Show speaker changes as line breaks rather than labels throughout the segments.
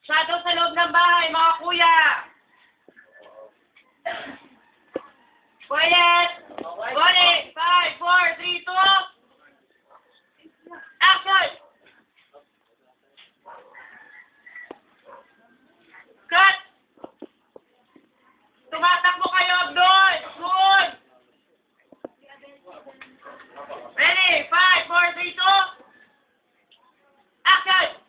Shadow sa loob ng bahay, mga kuya! Quiet! Quiet! 5, 4, 3, 2... Action! Cut! Tumatakbo kayo doon! Doon! Ready? 5, 4, 3, 2... Action!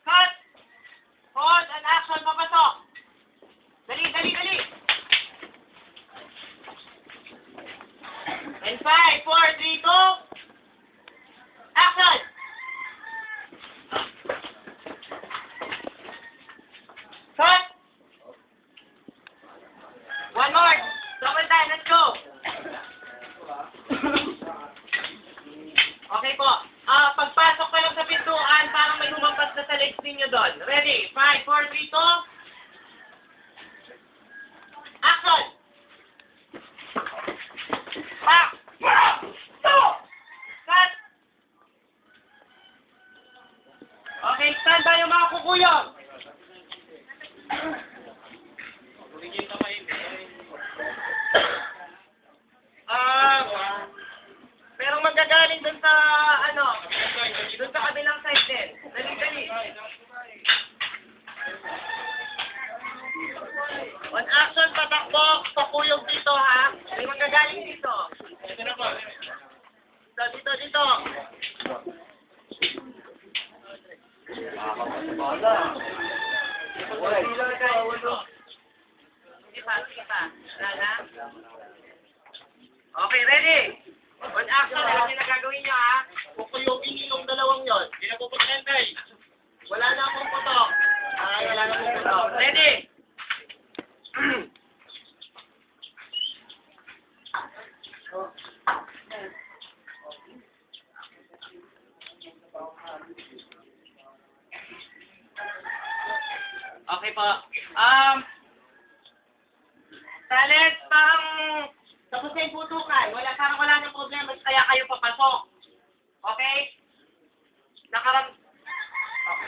Cut! Hold and action, papasok! Dali, dali, dali! And 5, 4, 3, 2... Action! Cut! One more! Double time, let's go! Okay po. Pagpasok pa lang sa pintuan, parang may humampas na sa legs ninyo doon. Ready? 5, 4, 3, 2... Action! Back! Cut! Okay, stand by yung mga kukuyog. Pero magagaling dun sa, dun sa kabilang side din. Dali, dali. On action, patakbo, pakuyog dito, ha? May magagaling dito. Dito, dito. Sige pa. Lala. Okay, ready? On action, alam niyo na gagawin niyo, ha? Kukuyogin niyo yung dalawang yon. Hindi na puputin, guys. Wala na akong putok. Wala na akong putok. Ready? Okay po. Talent, parang tapos na yung putukan. Parang wala nang problema, kaya kayo papasok. Okay?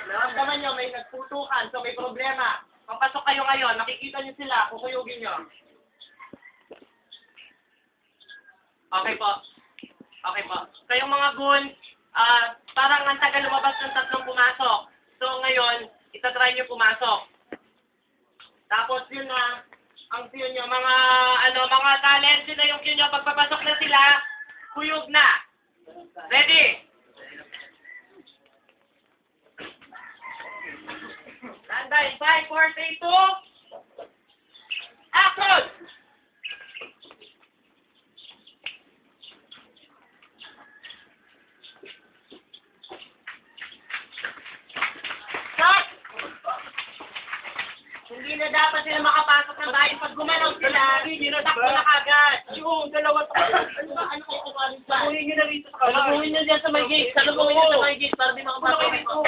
Naramdaman nyo, may nagputukan, so may problema. Papasok kayo ngayon, nakikita nyo sila, kukuyugin nyo. Okay po. Okay po. Kayong mga goon, parang ang tagal lumabas ng tatlong pumasok. So ngayon, itatry nyo pumasok. Tapos yun na, ang cue nyo, mga talent, yun na yung cue nyo, pagpapasok na sila, kuyog na. Ready? Standby, 5, 4, 3, 2, action! Stop! Hindi na dapat sila makapasok ng bahay. Pag gumalaw sila, dinodakpo na kagad. Yung dalawa pa. Ano kayo kumarin sa? Saluhin nyo na rito sa kamay. Saluhin nyo dyan sa may gate. Saluhin nyo sa may gate para di makapasok rito.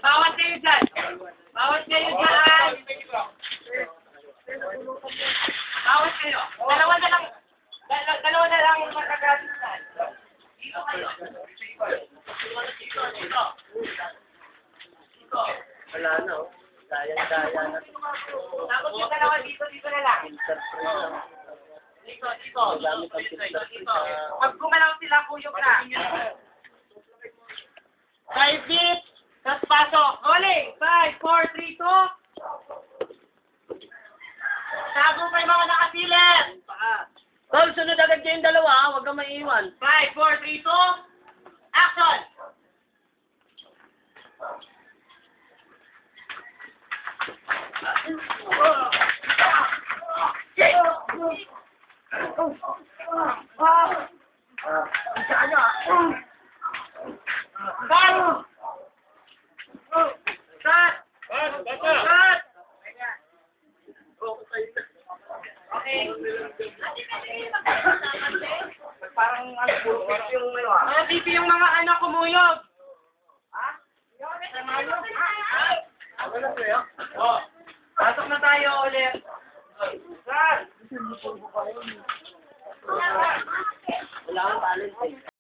Bawat kayo dyan. Bawat kayo dyan. Bawat kayo. Dalawa na lang magkagalitan. Dito kayo. Dito.
Wala na, oh. Daya na.
Tapos yung dalawa dito na lang. Dito. Pag gumalaw sila, kuyog na. 5 feet. Tapos pasok. Rolling. 5, 4, 3, 2. Tago pa yung mga nakasilip.
Tol, sunod agad kayo yung dalawa, ha? Huwag kang maiiwan.
5, 4, 3, 2. Action! Parang Mga pipi yung mga anak kumuyog. Oh, pasok na tayo ulit.
Wala kang talent eh.